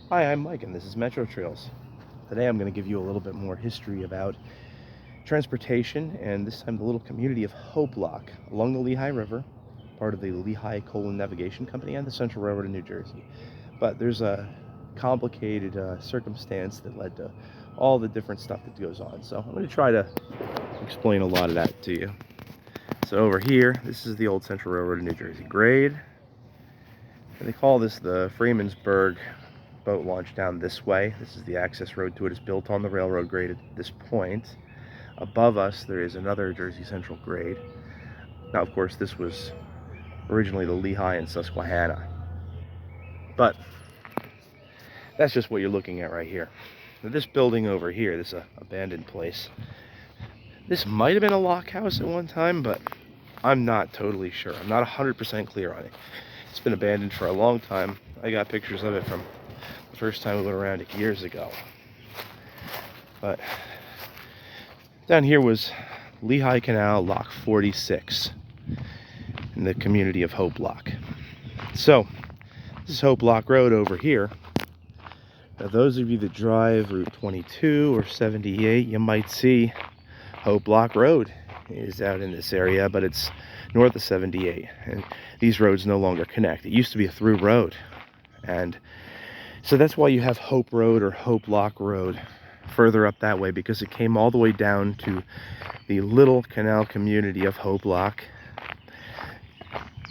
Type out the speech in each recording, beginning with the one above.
Hi, I'm Mike, and this is Metro Trails. Today I'm going to give you a little bit more history about transportation, and this time the little community of Hope Lock along the Lehigh River, part of the Lehigh Navigation Company and the Central Railroad of New Jersey. But there's a complicated circumstance that led to all the different stuff that goes on. So I'm going to try to explain a lot of that to you. So over here, this is the old Central Railroad of New Jersey grade. And they call this the Freemansburg boat launch down this way. This is the access road to it. It's built on the railroad grade at this point. Above us, there is another Jersey Central grade. Now, of course, this was originally the Lehigh and Susquehanna. But that's just what you're looking at right here. Now, this building over here, this abandoned place, this might have been a lock house at one time, but I'm not totally sure. I'm not 100% clear on it. It's been abandoned for a long time. I got pictures of it from the first time we went around it years ago. But down here was Lehigh Canal, Lock 46, in the community of Hope Lock. So, this is Hope Lock Road over here. Now, those of you that drive Route 22 or 78, you might see Hope Lock Road is out in this area, but it's north of 78, and these roads no longer connect. It used to be a through road, and so that's why you have Hope Road or Hope Lock Road further up that way, because it came all the way down to the little canal community of Hope Lock.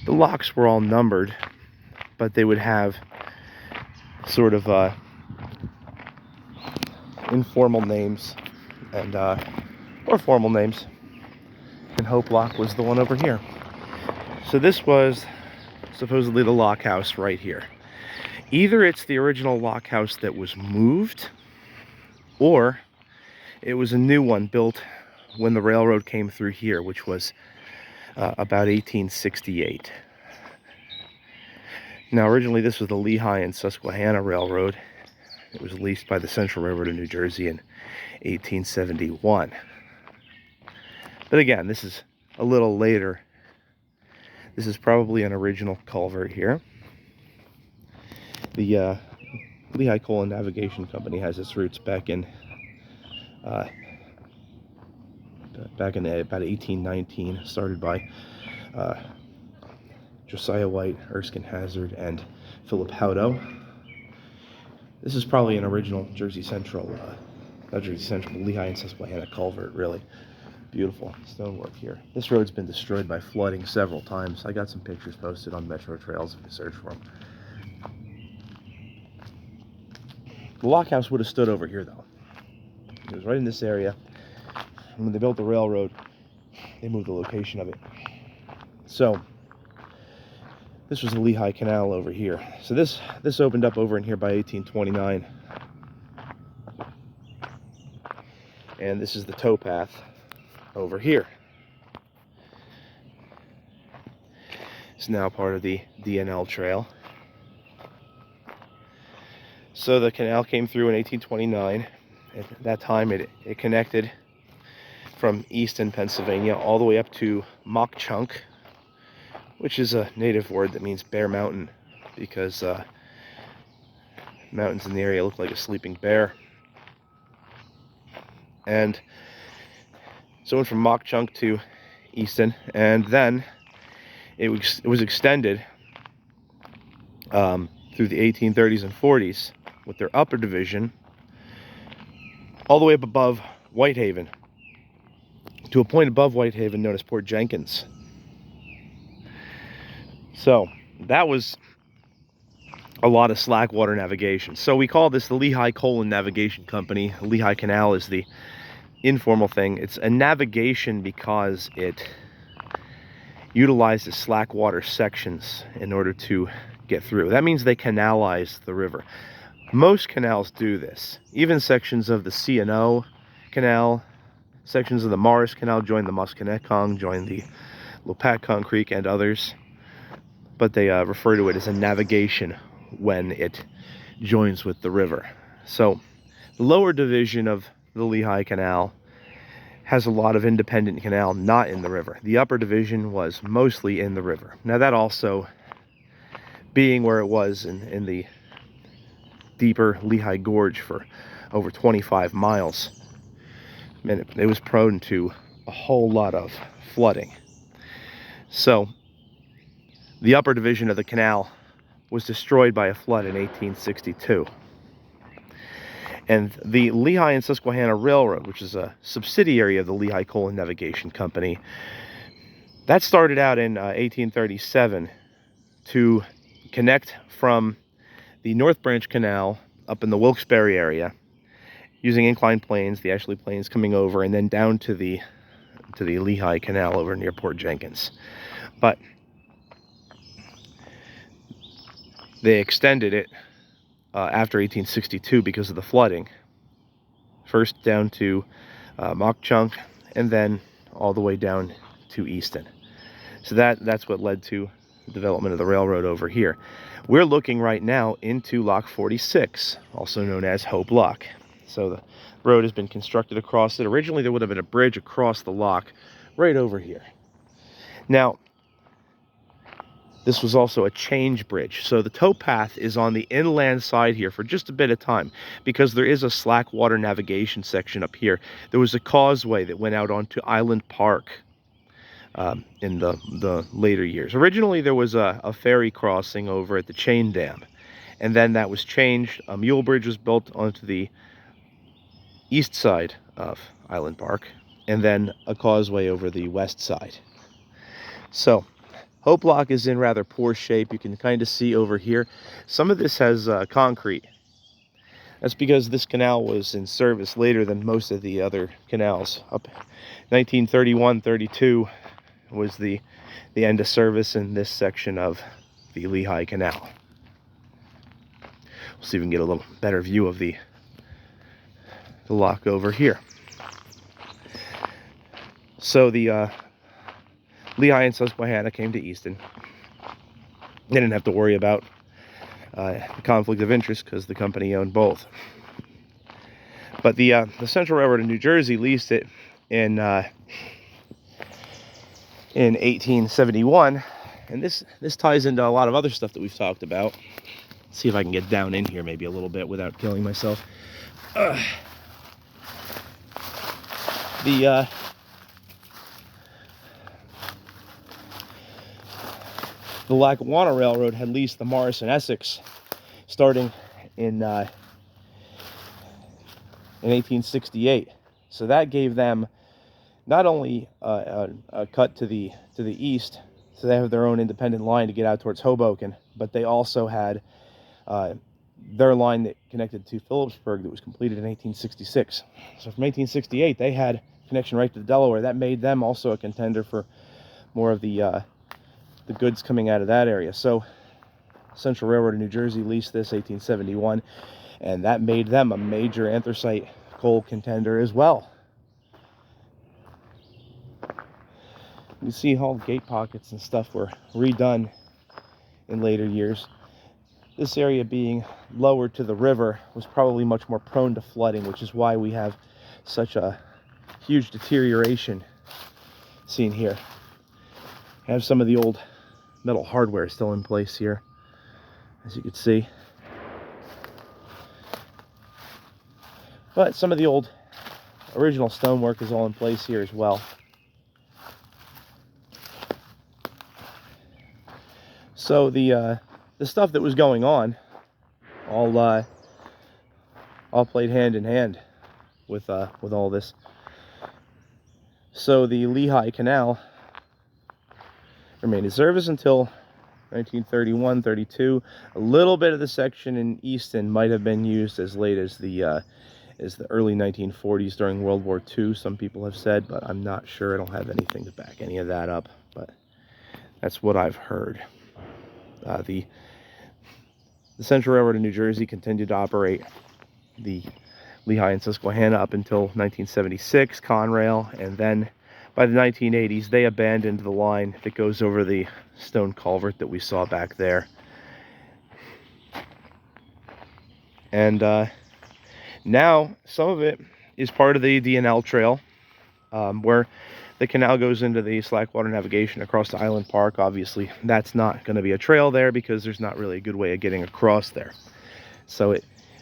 The locks were all numbered, but they would have sort of informal names and or formal names, and Hope Lock was the one over here. So this was supposedly the lock house right here. Either it's the original lock house that was moved, or it was a new one built when the railroad came through here, which was about 1868. Now, originally this was the Lehigh and Susquehanna Railroad. It was leased by the Central Railroad of New Jersey in 1871. But again, this is a little later. This is probably an original culvert here. The Lehigh Coal and Navigation Company has its roots back in about 1819, started by Josiah White, Erskine Hazard, and Philip Howdoe. This is probably an original Jersey Central, not Jersey Central, Lehigh and Susquehanna culvert, really. Beautiful stonework here. This road's been destroyed by flooding several times. I got some pictures posted on Metro Trails if you search for them. The lock house would have stood over here, though. It was right in this area. And when they built the railroad, they moved the location of it. So this was the Lehigh Canal over here. So this opened up over in here by 1829. And this is the towpath over here. It's now part of the DNL Trail. So the canal came through in 1829. At that time, it connected from Easton, Pennsylvania, all the way up to Mock-Chunk, which is a native word that means bear mountain, because mountains in the area look like a sleeping bear. And so it went from Mock-Chunk to Easton, and then it was extended through the 1830s and 40s with their upper division all the way up above Whitehaven to a point above Whitehaven known as Port Jenkins. So that was a lot of slack water navigation. So we call this the Lehigh Coal and Navigation Company. Lehigh Canal is the informal thing. It's a navigation because it utilizes slack water sections in order to get through. That means they canalize the river. Most canals do this. Even sections of the C&O Canal, sections of the Morris Canal join the Musconetcong, join the Lopatcong Creek and others. But they refer to it as a navigation when it joins with the river. So the lower division of the Lehigh Canal has a lot of independent canal not in the river. The upper division was mostly in the river. Now that also being where it was in the deeper Lehigh Gorge for over 25 miles. And it was prone to a whole lot of flooding. So the upper division of the canal was destroyed by a flood in 1862. And the Lehigh and Susquehanna Railroad, which is a subsidiary of the Lehigh Coal and Navigation Company, that started out in 1837 to connect from the North Branch Canal up in the Wilkes-Barre area using inclined planes, the Ashley planes coming over, and then down to the Lehigh Canal over near Port Jenkins. But they extended it after 1862 because of the flooding. First down to Mock Chunk, and then all the way down to Easton. So that's what led to the development of the railroad over here. We're looking right now into Lock 46, also known as Hope Lock. So the road has been constructed across it. Originally, there would have been a bridge across the lock right over here. Now, this was also a change bridge. So the towpath is on the inland side here for just a bit of time because there is a slack water navigation section up here. There was a causeway that went out onto Island Park in the later years. Originally, there was a ferry crossing over at the Chain Dam, and then that was changed. A mule bridge was built onto the east side of Island Park, and then a causeway over the west side. So Hope Lock is in rather poor shape. You can kind of see over here. Some of this has concrete. That's because this canal was in service later than most of the other canals. Up 1931-32 was the end of service in this section of the Lehigh Canal. We'll see if we can get a little better view of the lock over here. So the Lehigh and Susquehanna came to Easton. They didn't have to worry about the conflict of interest because the company owned both. But the Central Railroad of New Jersey leased it in 1871, and this ties into a lot of other stuff that we've talked about. Let's see if I can get down in here maybe a little bit without killing myself. The Lackawanna Railroad had leased the Morris and Essex starting in 1868. So that gave them not only a cut to the east, so they have their own independent line to get out towards Hoboken, but they also had their line that connected to Phillipsburg that was completed in 1866. So from 1868, they had connection right to the Delaware. That made them also a contender for more of the goods coming out of that area. So Central Railroad of New Jersey leased this 1871, and that made them a major anthracite coal contender as well. You see all the gate pockets and stuff were redone in later years. This area being lower to the river was probably much more prone to flooding, which is why we have such a huge deterioration seen here. I have some of the old metal hardware still in place here, as you can see. But some of the old original stonework is all in place here as well. So the stuff that was going on all played hand in hand with all this. So the Lehigh Canal remained in service until 1931-32. A little bit of the section in Easton might have been used as late as the early 1940s during World War II, some people have said, but I'm not sure. I don't have anything to back any of that up, but that's what I've heard. The Central Railroad of New Jersey continued to operate the Lehigh and Susquehanna up until 1976, Conrail, and then by the 1980s, they abandoned the line that goes over the stone culvert that we saw back there. And now some of it is part of the D&L Trail, where the canal goes into the slackwater navigation across to Island Park. Obviously, that's not going to be a trail there because there's not really a good way of getting across there. So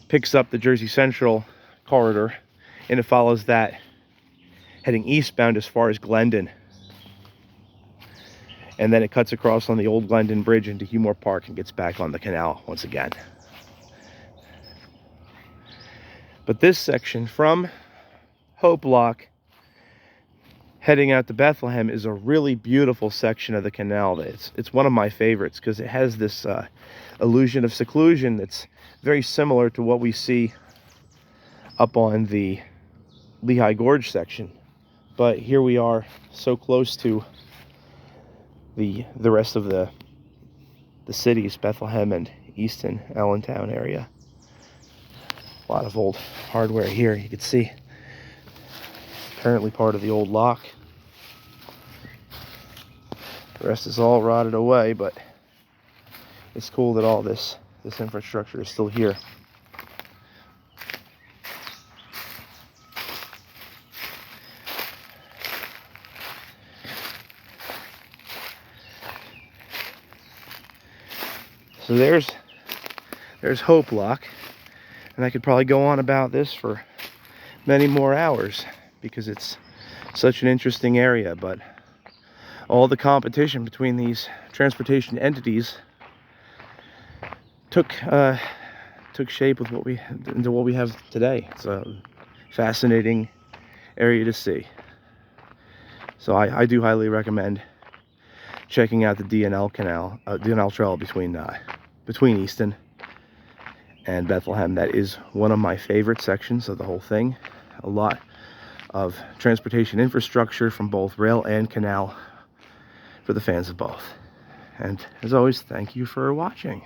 picks up the Jersey Central corridor, and it follows that heading eastbound as far as Glendon. And then it cuts across on the old Glendon Bridge into Humor Park and gets back on the canal once again. But this section from Hope Lock heading out to Bethlehem is a really beautiful section of the canal. It's one of my favorites because it has this illusion of seclusion that's very similar to what we see up on the Lehigh Gorge section. But here we are so close to the rest of the cities, Bethlehem and Easton, Allentown area. A lot of old hardware here, you can see. Apparently part of the old lock. The rest is all rotted away, but it's cool that all this infrastructure is still here. So there's Hope Lock, and I could probably go on about this for many more hours because it's such an interesting area. But all the competition between these transportation entities took shape with into what we have today. It's a fascinating area to see. So I do highly recommend checking out the DNL Canal, DNL Trail between Easton and Bethlehem. That is one of my favorite sections of the whole thing. A lot of transportation infrastructure from both rail and canal for the fans of both. And as always, thank you for watching.